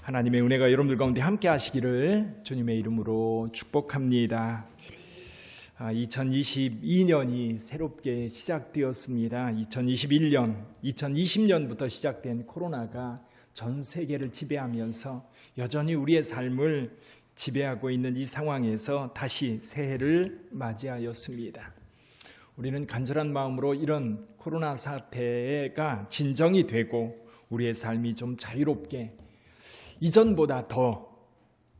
하나님의 은혜가 여러분들 가운데 함께 하시기를 주님의 이름으로 축복합니다. 2022년이 새롭게 시작되었습니다. 2020년부터 시작된 코로나가 전 세계를 지배하면서 여전히 우리의 삶을 지배하고 있는 이 상황에서 다시 새해를 맞이하였습니다. 우리는 간절한 마음으로 이런 코로나 사태가 진정이 되고 우리의 삶이 좀 자유롭게 이전보다 더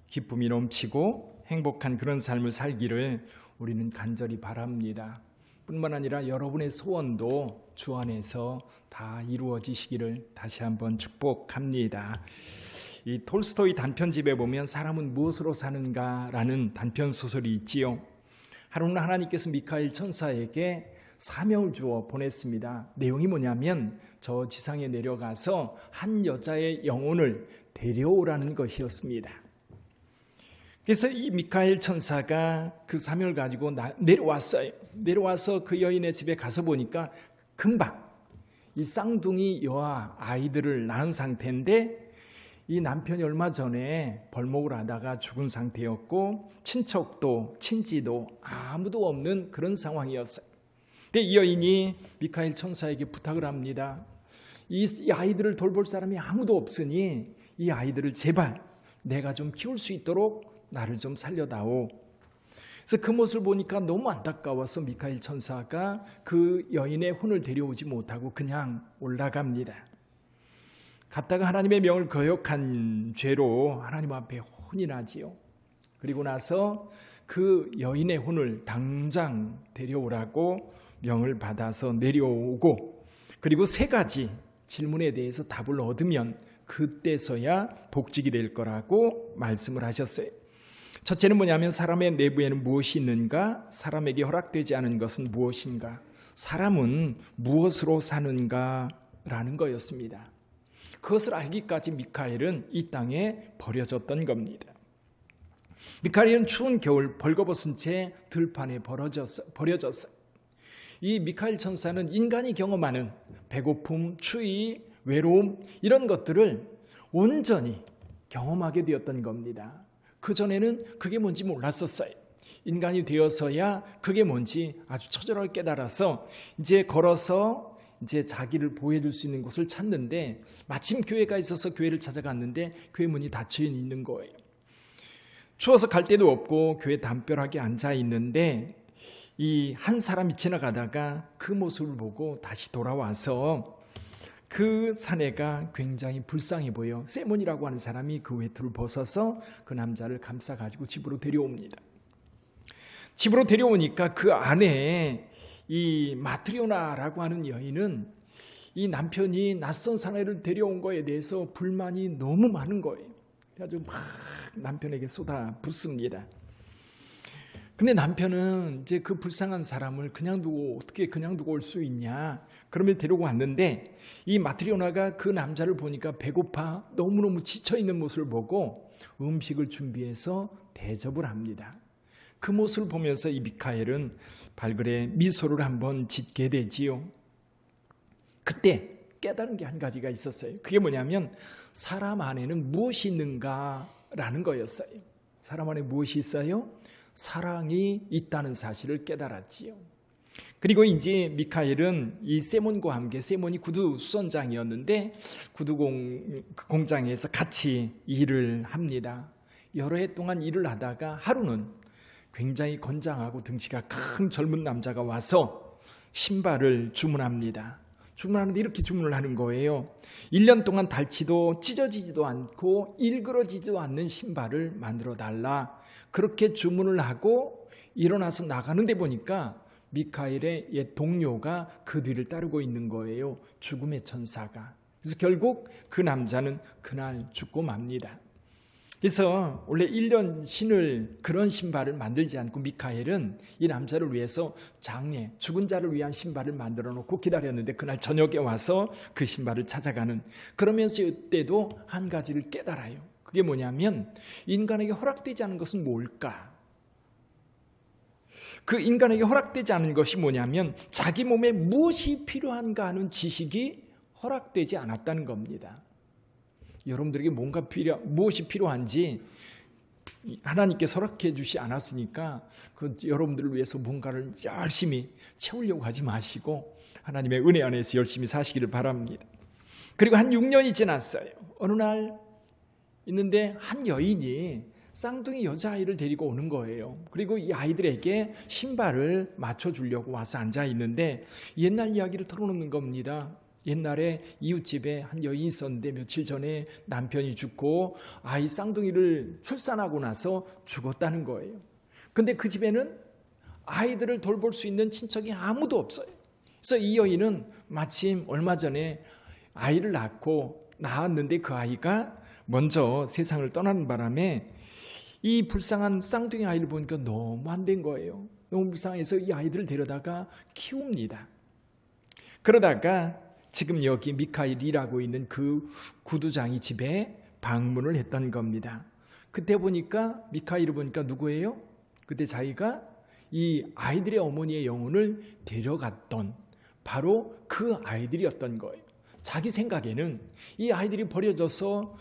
기쁨이 넘치고 행복한 그런 삶을 살기를 우리는 간절히 바랍니다. 뿐만 아니라 여러분의 소원도 주 안에서 다 이루어지시기를 다시 한번 축복합니다. 이 톨스토이 단편집에 보면 사람은 무엇으로 사는가라는 단편 소설이 있지요. 하루는 하나님께서 미카엘 천사에게 사명을 주어 보냈습니다. 내용이 뭐냐면 저 지상에 내려가서 한 여자의 영혼을 데려오라는 것이었습니다. 그래서 이 미카엘 천사가 그 사명을 가지고 내려왔어요. 내려와서 그 여인의 집에 가서 보니까 금방 이 쌍둥이 여아 아이들을 낳은 상태인데 이 남편이 얼마 전에 벌목을 하다가 죽은 상태였고 친척도 친지도 아무도 없는 그런 상황이었어요. 근데 이 여인이 미카엘 천사에게 부탁을 합니다. 이 아이들을 돌볼 사람이 아무도 없으니 이 아이들을 제발 내가 좀 키울 수 있도록 나를 좀 살려다오. 그래서 그 모습을 보니까 너무 안타까워서 미카엘 천사가 그 여인의 혼을 데려오지 못하고 그냥 올라갑니다. 갔다가 하나님의 명을 거역한 죄로 하나님 앞에 혼이 나지요. 그리고 나서 그 여인의 혼을 당장 데려오라고 명을 받아서 내려오고, 그리고 3가지 질문에 대해서 답을 얻으면 그때서야 복직이 될 거라고 말씀을 하셨어요. 첫째는 뭐냐면 사람의 내부에는 무엇이 있는가? 사람에게 허락되지 않은 것은 무엇인가? 사람은 무엇으로 사는가? 라는 거였습니다. 그것을 알기까지 미카엘은 이 땅에 버려졌던 겁니다. 미카엘은 추운 겨울 벌거벗은 채 들판에 버려졌어요. 이 미카엘 천사는 인간이 경험하는 배고픔, 추위, 외로움 이런 것들을 온전히 경험하게 되었던 겁니다. 그전에는 그게 뭔지 몰랐었어요. 인간이 되어서야 그게 뭔지 아주 처절하게 깨달아서 이제 걸어서 이제 자기를 보호해줄 수 있는 곳을 찾는데 마침 교회가 있어서 교회를 찾아갔는데 교회 문이 닫혀 있는 거예요. 추워서 갈 데도 없고 교회 담벼락에 앉아 있는데 이 한 사람이 지나가다가 그 모습을 보고 다시 돌아와서 그 사내가 굉장히 불쌍해 보여 세몬이라고 하는 사람이 그 외투를 벗어서 그 남자를 감싸가지고 집으로 데려옵니다. 집으로 데려오니까 그 안에 이 마트리오나라고 하는 여인은 이 남편이 낯선 사내를 데려온 거에 대해서 불만이 너무 많은 거예요. 그래가지고 막 남편에게 쏟아붓습니다. 근데 남편은 이제 그 불쌍한 사람을 어떻게 그냥 두고 올 수 있냐. 그러면 데리고 왔는데 이 마트리오나가 그 남자를 보니까 배고파 너무너무 지쳐있는 모습을 보고 음식을 준비해서 대접을 합니다. 그 모습을 보면서 이 미카엘은 발그레 미소를 한번 짓게 되지요. 그때 깨달은 게 한 가지가 있었어요. 그게 뭐냐면 사람 안에는 무엇이 있는가라는 거였어요. 사람 안에 무엇이 있어요? 사랑이 있다는 사실을 깨달았지요. 그리고 이제 미카엘은 이 세몬과 함께, 세몬이 구두 수선장이었는데 구두 공장에서 같이 일을 합니다. 여러 해 동안 일을 하다가 하루는 굉장히 건장하고 등치가 큰 젊은 남자가 와서 신발을 주문합니다. 주문하는데 이렇게 주문을 하는 거예요. 1년 동안 닳지도 찢어지지도 않고 일그러지지도 않는 신발을 만들어 달라. 그렇게 주문을 하고 일어나서 나가는데 보니까 미카엘의 옛 동료가 그 뒤를 따르고 있는 거예요. 죽음의 천사가. 그래서 결국 그 남자는 그날 죽고 맙니다. 그래서 원래 1년 신을 그런 신발을 만들지 않고 미카엘은 이 남자를 위해서 장례, 죽은 자를 위한 신발을 만들어 놓고 기다렸는데 그날 저녁에 와서 그 신발을 찾아가는, 그러면서 이때도 한 가지를 깨달아요. 그게 뭐냐면 인간에게 허락되지 않은 것은 뭘까? 그 인간에게 허락되지 않은 것이 뭐냐면 자기 몸에 무엇이 필요한가 하는 지식이 허락되지 않았다는 겁니다. 여러분들에게 무엇이 필요한지 하나님께 허락해 주시 않았으니까 여러분들을 위해서 뭔가를 열심히 채우려고 하지 마시고 하나님의 은혜 안에서 열심히 사시기를 바랍니다. 그리고 한 6년이 지났어요. 어느 날 있는데 한 여인이 쌍둥이 여자아이를 데리고 오는 거예요. 그리고 이 아이들에게 신발을 맞춰주려고 와서 앉아 있는데 옛날 이야기를 털어놓는 겁니다. 옛날에 이웃집에 한 여인이 있었는데 며칠 전에 남편이 죽고 아이 쌍둥이를 출산하고 나서 죽었다는 거예요. 근데 그 집에는 아이들을 돌볼 수 있는 친척이 아무도 없어요. 그래서 이 여인은 마침 얼마 전에 아이를 낳았는데 그 아이가 먼저 세상을 떠나는 바람에 이 불쌍한 쌍둥이 아이를 보니까 너무 안 된 거예요. 너무 불쌍해서 이 아이들을 데려다가 키웁니다. 그러다가 지금 여기 미카엘이라고 있는 그 구두장이 집에 방문을 했던 겁니다. 그때 보니까 미카엘을 보니까 누구예요? 그때 자기가 이 아이들의 어머니의 영혼을 데려갔던 바로 그 아이들이었던 거예요. 자기 생각에는 이 아이들이 버려져서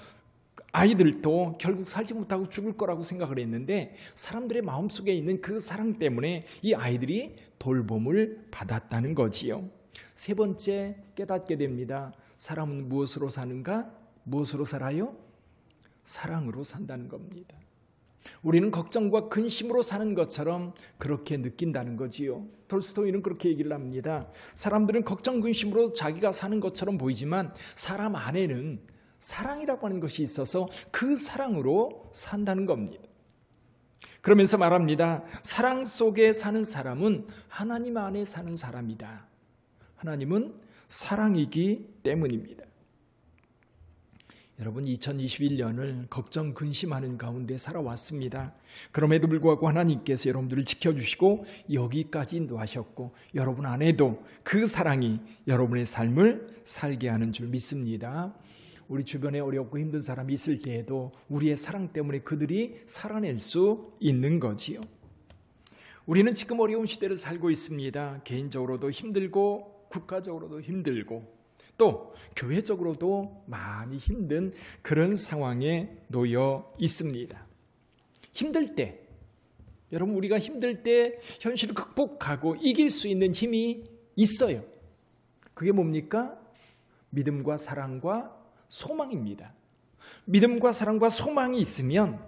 아이들도 결국 살지 못하고 죽을 거라고 생각을 했는데 사람들의 마음속에 있는 그 사랑 때문에 이 아이들이 돌봄을 받았다는 거지요. 세 번째 깨닫게 됩니다. 사람은 무엇으로 사는가? 무엇으로 살아요? 사랑으로 산다는 겁니다. 우리는 걱정과 근심으로 사는 것처럼 그렇게 느낀다는 거지요. 톨스토이는 그렇게 얘기를 합니다. 사람들은 걱정, 근심으로 자기가 사는 것처럼 보이지만 사람 안에는 사랑이라고 하는 것이 있어서 그 사랑으로 산다는 겁니다. 그러면서 말합니다. 사랑 속에 사는 사람은 하나님 안에 사는 사람이다. 하나님은 사랑이기 때문입니다. 여러분 2021년을 걱정 근심하는 가운데 살아왔습니다. 그럼에도 불구하고 하나님께서 여러분들을 지켜주시고 여기까지 인도하셨고 여러분 안에도 그 사랑이 여러분의 삶을 살게 하는 줄 믿습니다. 우리 주변에 어렵고 힘든 사람이 있을 때에도 우리의 사랑 때문에 그들이 살아낼 수 있는 거지요. 우리는 지금 어려운 시대를 살고 있습니다. 개인적으로도 힘들고 국가적으로도 힘들고 또 교회적으로도 많이 힘든 그런 상황에 놓여 있습니다. 힘들 때, 여러분 우리가 힘들 때 현실을 극복하고 이길 수 있는 힘이 있어요. 그게 뭡니까? 믿음과 사랑과 소망입니다. 믿음과 사랑과 소망이 있으면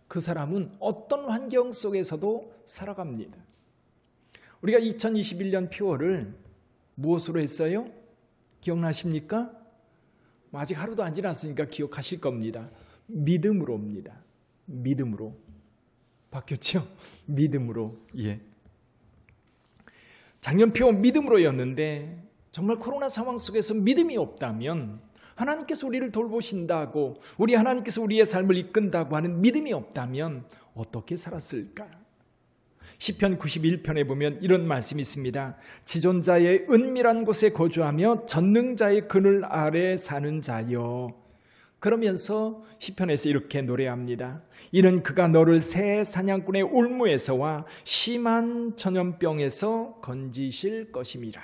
그 사람은 어떤 환경 속에서도 살아갑니다. 우리가 2021년 표어를 무엇으로 했어요? 기억나십니까? 아직 하루도 안 지났으니까 기억하실 겁니다. 믿음으로입니다. 믿음으로. 바뀌었죠? 믿음으로. 예. 작년 표 믿음으로였는데 정말 코로나 상황 속에서 믿음이 없다면 하나님께서 우리를 돌보신다고 하나님께서 우리의 삶을 이끈다고 하는 믿음이 없다면 어떻게 살았을까? 시편 91편에 보면 이런 말씀이 있습니다. 지존자의 은밀한 곳에 거주하며 전능자의 그늘 아래 사는 자여. 그러면서 시편에서 이렇게 노래합니다. 이는 그가 너를 새 사냥꾼의 올무에서와 심한 전염병에서 건지실 것임이라.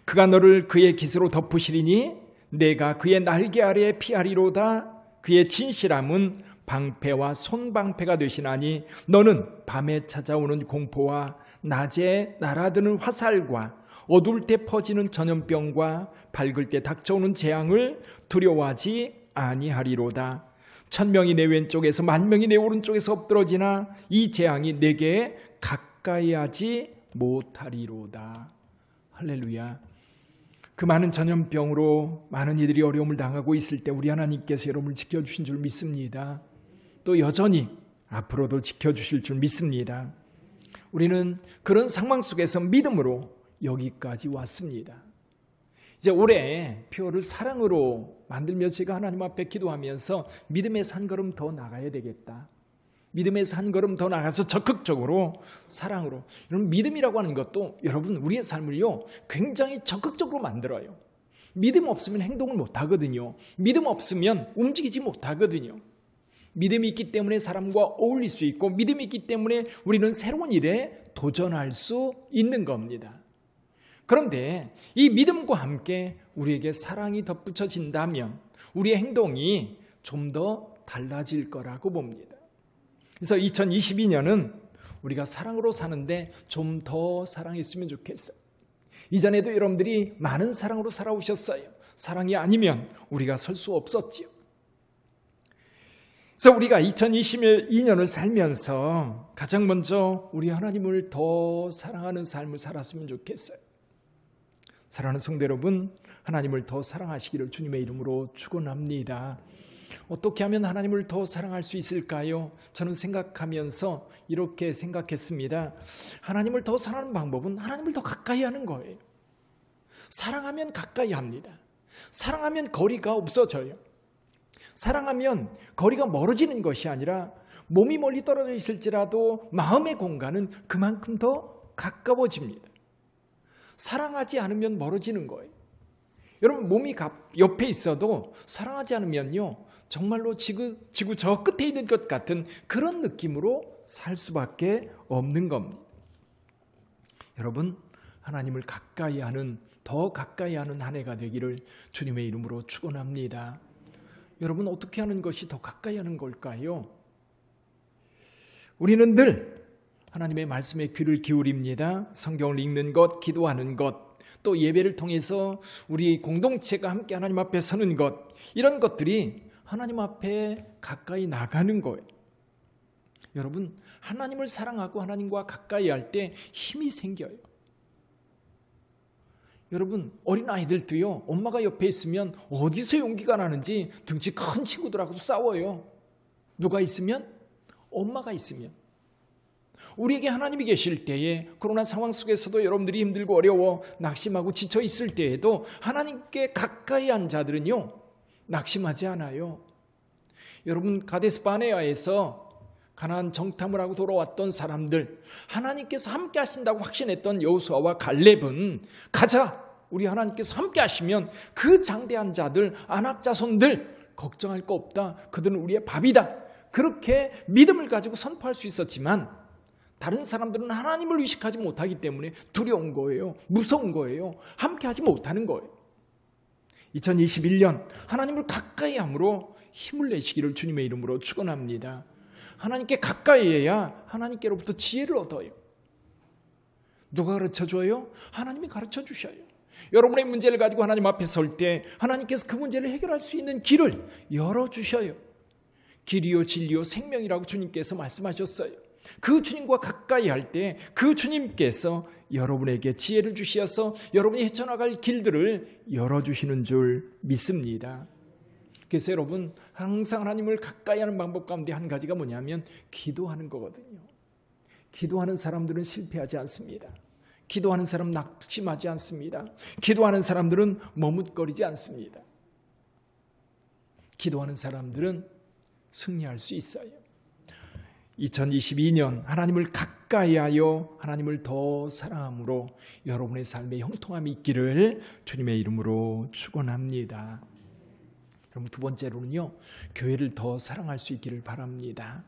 그가 너를 그의 깃으로 덮으시리니 내가 그의 날개 아래에 피하리로다. 그의 진실함은 방패와 손방패가 되시나니 너는 밤에 찾아오는 공포와 낮에 날아드는 화살과 어두울 때 퍼지는 전염병과 밝을 때 닥쳐오는 재앙을 두려워하지 아니하리로다. 1000명이 내 왼쪽에서 10,000명이 내 오른쪽에서 엎드러지나 이 재앙이 내게 가까이 하지 못하리로다. 할렐루야. 그 많은 전염병으로 많은 이들이 어려움을 당하고 있을 때 우리 하나님께서 여러분을 지켜주신 줄 믿습니다. 또 여전히 앞으로도 지켜주실 줄 믿습니다. 우리는 그런 상황 속에서 믿음으로 여기까지 왔습니다. 이제 올해 표를 사랑으로 만들며 제가 하나님 앞에 기도하면서 믿음에서 한 걸음 더 나가야 되겠다. 믿음에서 한 걸음 더 나가서 적극적으로 사랑으로. 여러분 믿음이라고 하는 것도 여러분 우리의 삶을요 굉장히 적극적으로 만들어요. 믿음 없으면 행동을 못하거든요. 믿음 없으면 움직이지 못하거든요. 믿음이 있기 때문에 사람과 어울릴 수 있고 믿음이 있기 때문에 우리는 새로운 일에 도전할 수 있는 겁니다. 그런데 이 믿음과 함께 우리에게 사랑이 덧붙여진다면 우리의 행동이 좀 더 달라질 거라고 봅니다. 그래서 2022년은 우리가 사랑으로 사는데 좀 더 사랑했으면 좋겠어요. 이전에도 여러분들이 많은 사랑으로 살아오셨어요. 사랑이 아니면 우리가 설 수 없었지요. 그래서 우리가 2022년을 살면서 가장 먼저 우리 하나님을 더 사랑하는 삶을 살았으면 좋겠어요. 사랑하는 성도 여러분, 하나님을 더 사랑하시기를 주님의 이름으로 축원합니다. 어떻게 하면 하나님을 더 사랑할 수 있을까요? 저는 생각하면서 이렇게 생각했습니다. 하나님을 더 사랑하는 방법은 하나님을 더 가까이 하는 거예요. 사랑하면 가까이 합니다. 사랑하면 거리가 없어져요. 사랑하면 거리가 멀어지는 것이 아니라 몸이 멀리 떨어져 있을지라도 마음의 공간은 그만큼 더 가까워집니다. 사랑하지 않으면 멀어지는 거예요. 여러분, 몸이 옆에 있어도 사랑하지 않으면요, 정말로 지구 저 끝에 있는 것 같은 그런 느낌으로 살 수밖에 없는 겁니다. 여러분, 하나님을 가까이 하는, 더 가까이 하는 한 해가 되기를 주님의 이름으로 축원합니다. 여러분, 어떻게 하는 것이 더 가까이 하는 걸까요? 우리는 늘 하나님의 말씀에 귀를 기울입니다. 성경을 읽는 것, 기도하는 것, 또 예배를 통해서 우리 공동체가 함께 하나님 앞에 서는 것, 이런 것들이 하나님 앞에 가까이 나가는 거예요. 여러분, 하나님을 사랑하고 하나님과 가까이 할 때 힘이 생겨요. 여러분, 어린아이들도요, 엄마가 옆에 있으면 어디서 용기가 나는지 등치 큰 친구들하고도 싸워요. 누가 있으면? 엄마가 있으면. 우리에게 하나님이 계실 때에, 코로나 상황 속에서도 여러분들이 힘들고 어려워 낙심하고 지쳐 있을 때에도 하나님께 가까이 한 자들은요, 낙심하지 않아요. 여러분, 가데스 바네아에서 가나안 정탐을 하고 돌아왔던 사람들, 하나님께서 함께 하신다고 확신했던 여호수아와 갈렙은 가자, 우리 하나님께서 함께 하시면 그 장대한 자들, 아낙 자손들 걱정할 거 없다, 그들은 우리의 밥이다, 그렇게 믿음을 가지고 선포할 수 있었지만 다른 사람들은 하나님을 의식하지 못하기 때문에 두려운 거예요. 무서운 거예요. 함께 하지 못하는 거예요. 2021년 하나님을 가까이 함으로 힘을 내시기를 주님의 이름으로 축원합니다. 하나님께 가까이 해야 하나님께로부터 지혜를 얻어요. 누가 가르쳐줘요? 하나님이 가르쳐주셔요. 여러분의 문제를 가지고 하나님 앞에 설 때 하나님께서 그 문제를 해결할 수 있는 길을 열어주셔요. 길이요 진리요 생명이라고 주님께서 말씀하셨어요. 그 주님과 가까이 할 때 그 주님께서 여러분에게 지혜를 주시어서 여러분이 헤쳐나갈 길들을 열어주시는 줄 믿습니다. 그래서 여러분, 항상 하나님을 가까이 하는 방법 가운데 한 가지가 뭐냐면 기도하는 거거든요. 기도하는 사람들은 실패하지 않습니다. 기도하는 사람 낙심하지 않습니다. 기도하는 사람들은 머뭇거리지 않습니다. 기도하는 사람들은 승리할 수 있어요. 2022년 하나님을 가까이 하여 하나님을 더 사랑함으로 여러분의 삶에 형통함이 있기를 주님의 이름으로 축원합니다. 그럼 두 번째로는요, 교회를 더 사랑할 수 있기를 바랍니다.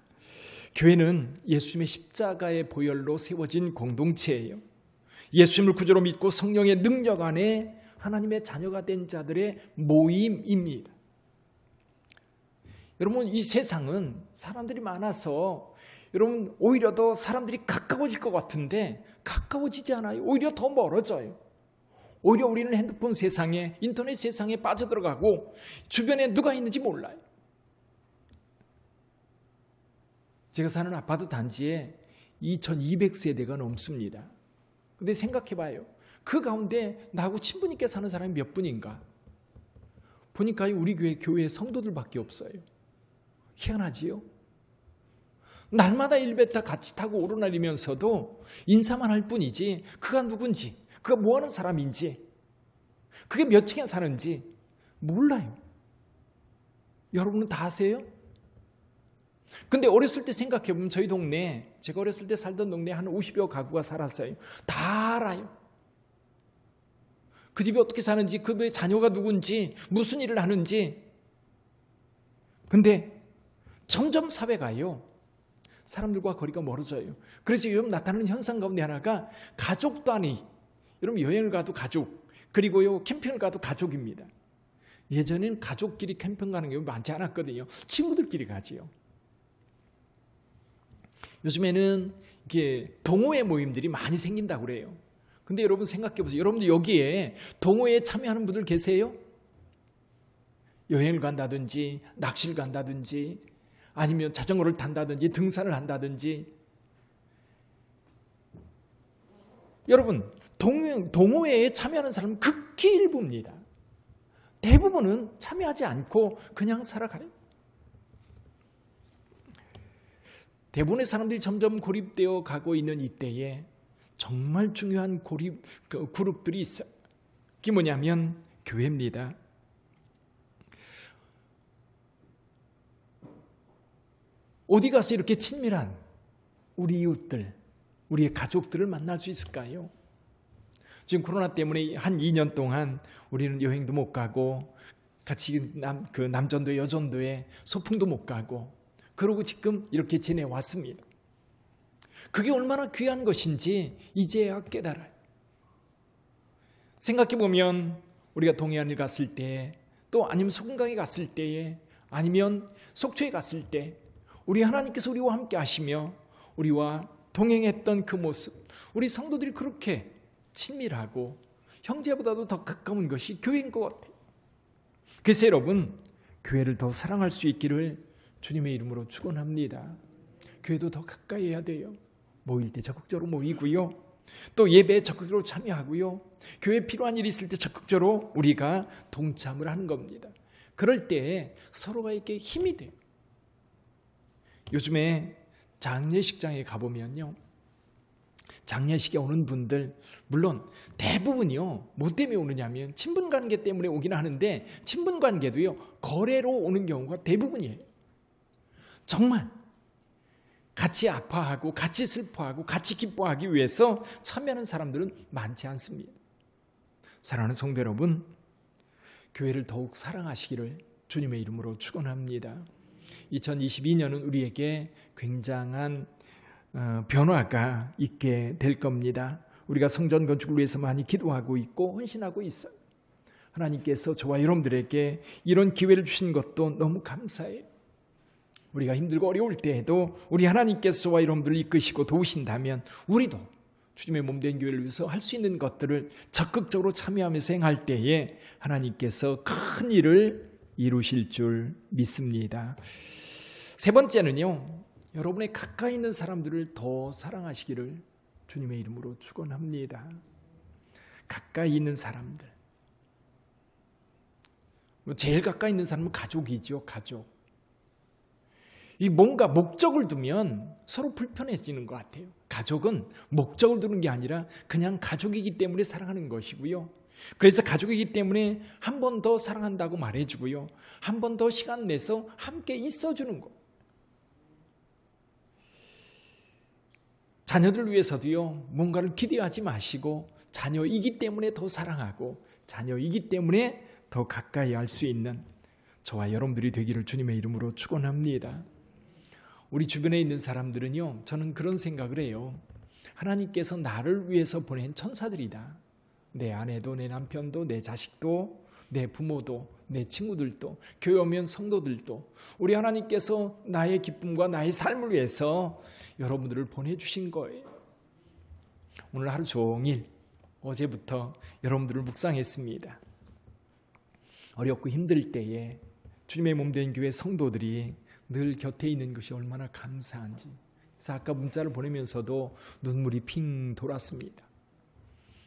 교회는 예수님의 십자가의 보혈로 세워진 공동체예요. 예수님을 구주로 믿고 성령의 능력 안에 하나님의 자녀가 된 자들의 모임입니다. 여러분, 이 세상은 사람들이 많아서 여러분, 오히려 더 사람들이 가까워질 것 같은데 가까워지지 않아요. 오히려 더 멀어져요. 오히려 우리는 핸드폰 세상에, 인터넷 세상에 빠져들어가고 주변에 누가 있는지 몰라요. 제가 사는 아파트 단지에 2200세대가 넘습니다. 근데 생각해봐요. 그 가운데 나하고 친분 있게 사는 사람이 몇 분인가? 보니까 우리 교회 성도들밖에 없어요. 희한하지요? 날마다 일베타 같이 타고 오르내리면서도 인사만 할 뿐이지 그가 누군지, 그가 뭐하는 사람인지, 그게 몇 층에 사는지 몰라요. 여러분은 다 아세요? 근데 어렸을 때 생각해보면 저희 동네에, 제가 어렸을 때 살던 동네에 한 50여 가구가 살았어요. 다 알아요. 그 집이 어떻게 사는지, 그의 자녀가 누군지, 무슨 일을 하는지. 근데 점점 사회가요, 사람들과 거리가 멀어져요. 그래서 요즘 나타나는 현상 가운데 하나가 가족 단위, 여러분 여행을 가도 가족, 그리고요 캠핑을 가도 가족입니다. 예전에는 가족끼리 캠핑 가는 경우 많지 않았거든요. 친구들끼리 가지요. 요즘에는 이게 동호회 모임들이 많이 생긴다고 그래요. 근데 여러분 생각해 보세요. 여러분들 여기에 동호회에 참여하는 분들 계세요? 여행을 간다든지 낚시를 간다든지 아니면 자전거를 탄다든지 등산을 한다든지. 여러분 동호회에 참여하는 사람은 극히 일부입니다. 대부분은 참여하지 않고 그냥 살아가요. 대부분의 사람들이 점점 고립되어 가고 있는 이때에 정말 중요한 그룹들이 있어요. 그게 뭐냐면 교회입니다. 어디 가서 이렇게 친밀한 우리 이웃들, 우리의 가족들을 만날 수 있을까요? 지금 코로나 때문에 한 2년 동안 우리는 여행도 못 가고 같이 남전도에 여전도에 소풍도 못 가고 그러고 지금 이렇게 지내왔습니다. 그게 얼마나 귀한 것인지 이제야 깨달아요. 생각해보면 우리가 동해안을 갔을 때, 또 아니면 소금강에 갔을 때에, 아니면 속초에 갔을 때 우리 하나님께서 우리와 함께 하시며 우리와 동행했던 그 모습, 우리 성도들이 그렇게 친밀하고 형제보다도 더 가까운 것이 교회인 것 같아요. 그래서 여러분, 교회를 더 사랑할 수 있기를 주님의 이름으로 축원합니다. 교회도 더 가까이 해야 돼요. 모일 때 적극적으로 모이고요. 또 예배에 적극적으로 참여하고요. 교회에 필요한 일이 있을 때 적극적으로 우리가 동참을 하는 겁니다. 그럴 때 서로가 이렇게 힘이 돼요. 요즘에 장례식장에 가보면요, 장례식에 오는 분들 물론 대부분이요 뭐 때문에 오느냐면 친분관계 때문에 오긴 하는데 친분관계도요 거래로 오는 경우가 대부분이에요. 정말 같이 아파하고 같이 슬퍼하고 같이 기뻐하기 위해서 참여하는 사람들은 많지 않습니다. 사랑하는 성도 여러분, 교회를 더욱 사랑하시기를 주님의 이름으로 축원합니다. 2022년은 우리에게 굉장한 변화가 있게 될 겁니다. 우리가 성전 건축을 위해서 많이 기도하고 있고 헌신하고 있어요. 하나님께서 저와 여러분들에게 이런 기회를 주신 것도 너무 감사해요. 우리가 힘들고 어려울 때에도 우리 하나님께서 저와 여러분들을 이끄시고 도우신다면 우리도 주님의 몸된 교회를 위해서 할 수 있는 것들을 적극적으로 참여하면서 행할 때에 하나님께서 큰 일을 이루실 줄 믿습니다. 세 번째는요, 여러분의 가까이 있는 사람들을 더 사랑하시기를 주님의 이름으로 축원합니다. 가까이 있는 사람들. 제일 가까이 있는 사람은 가족이죠, 가족. 이 뭔가 목적을 두면 서로 불편해지는 것 같아요. 가족은 목적을 두는 게 아니라 그냥 가족이기 때문에 사랑하는 것이고요. 그래서 가족이기 때문에 한 번 더 사랑한다고 말해주고요. 한 번 더 시간 내서 함께 있어주는 것. 자녀들 위해서도요, 뭔가를 기대하지 마시고 자녀이기 때문에 더 사랑하고 자녀이기 때문에 더 가까이 할 수 있는 저와 여러분들이 되기를 주님의 이름으로 축원합니다. 우리 주변에 있는 사람들은요, 저는 그런 생각을 해요. 하나님께서 나를 위해서 보낸 천사들이다. 내 아내도 내 남편도 내 자식도 내 부모도 내 친구들도 교회 오면 성도들도 우리 하나님께서 나의 기쁨과 나의 삶을 위해서 여러분들을 보내주신 거예요. 오늘 하루 종일 어제부터 여러분들을 묵상했습니다. 어렵고 힘들 때에 주님의 몸된 교회 성도들이 늘 곁에 있는 것이 얼마나 감사한지. 그래서 아까 문자를 보내면서도 눈물이 핑 돌았습니다.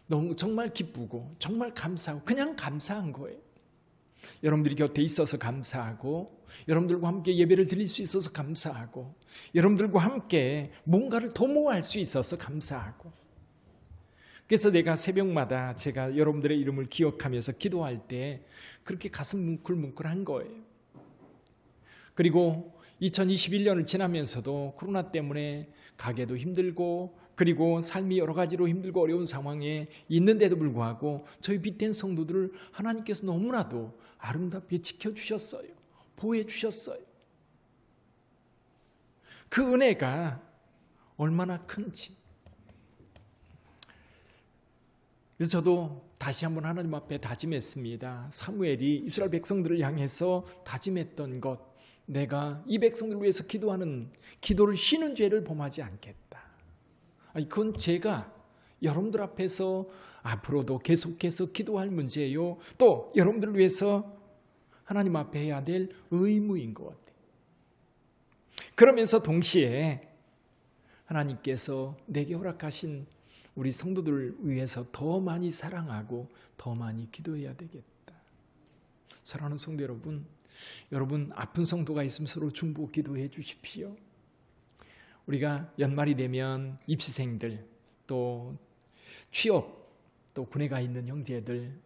너무 정말 기쁘고 정말 감사하고 그냥 감사한 거예요. 여러분들이 곁에 있어서 감사하고 여러분들과 함께 예배를 드릴 수 있어서 감사하고 여러분들과 함께 뭔가를 도모할 수 있어서 감사하고. 그래서 내가 새벽마다 제가 여러분들의 이름을 기억하면서 기도할 때 그렇게 가슴 뭉클뭉클한 거예요. 그리고 2021년을 지나면서도 코로나 때문에 가게도 힘들고 그리고 삶이 여러 가지로 힘들고 어려운 상황에 있는데도 불구하고 저희 빛된 성도들을 하나님께서 너무나도 아름답게 지켜주셨어요. 보호해주셨어요. 그 은혜가 얼마나 큰지. 그래서 저도 다시 한번 하나님 앞에 다짐했습니다. 사무엘이 이스라엘 백성들을 향해서 다짐했던 것, 내가 이 백성들을 위해서 기도하는 기도를 쉬는 죄를 범하지 않겠다. 그건 제가 여러분들 앞에서 앞으로도 계속해서 기도할 문제예요. 또 여러분들을 위해서 하나님 앞에 해야 될 의무인 것 같아요. 그러면서 동시에 하나님께서 내게 허락하신 우리 성도들을 위해서 더 많이 사랑하고 더 많이 기도해야 되겠다. 사랑하는 성도 여러분, 여러분 아픈 성도가 있으면 서로 중보 기도해 주십시오. 우리가 연말이 되면 입시생들, 또 취업, 또 군에 가 있는 형제들,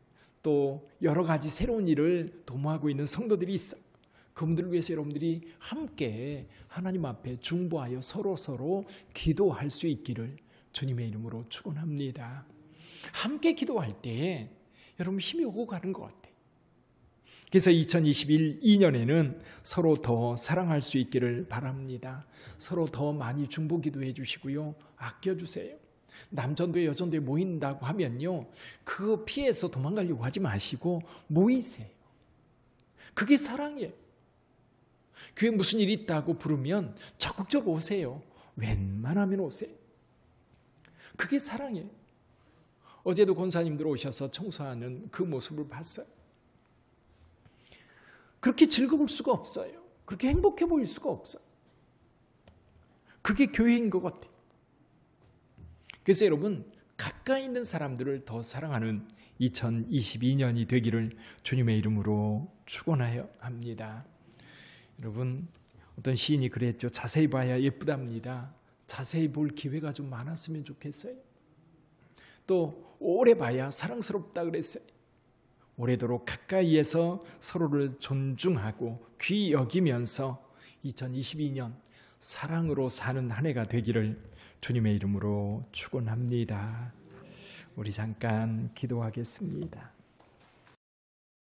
또 여러 가지 새로운 일을 도모하고 있는 성도들이 있어. 그분들을 위해서 여러분들이 함께 하나님 앞에 중보하여 서로 기도할 수 있기를 주님의 이름으로 축원합니다. 함께 기도할 때 여러분 힘이 오고 가는 것 같아요. 그래서 2021년에는 서로 더 사랑할 수 있기를 바랍니다. 서로 더 많이 중보 기도해 주시고요. 아껴주세요. 남전도에 여전도에 모인다고 하면요, 그거 피해서 도망가려고 하지 마시고 모이세요. 그게 사랑이에요. 교회 무슨 일이 있다고 부르면 적극적으로 오세요. 웬만하면 오세요. 그게 사랑이에요. 어제도 권사님들 오셔서 청소하는 그 모습을 봤어요. 그렇게 즐거울 수가 없어요. 그렇게 행복해 보일 수가 없어요. 그게 교회인 것 같아요. 그래서 여러분, 가까이 있는 사람들을 더 사랑하는 2022년이 되기를 주님의 이름으로 축원하여 합니다. 여러분, 어떤 시인이 그랬죠. 자세히 봐야 예쁘답니다. 자세히 볼 기회가 좀 많았으면 좋겠어요. 또 오래 봐야 사랑스럽다 그랬어요. 오래도록 가까이에서 서로를 존중하고 귀히 여기면서 2022년 사랑으로 사는 한 해가 되기를 주님의 이름으로 축원합니다. 우리 잠깐 기도하겠습니다.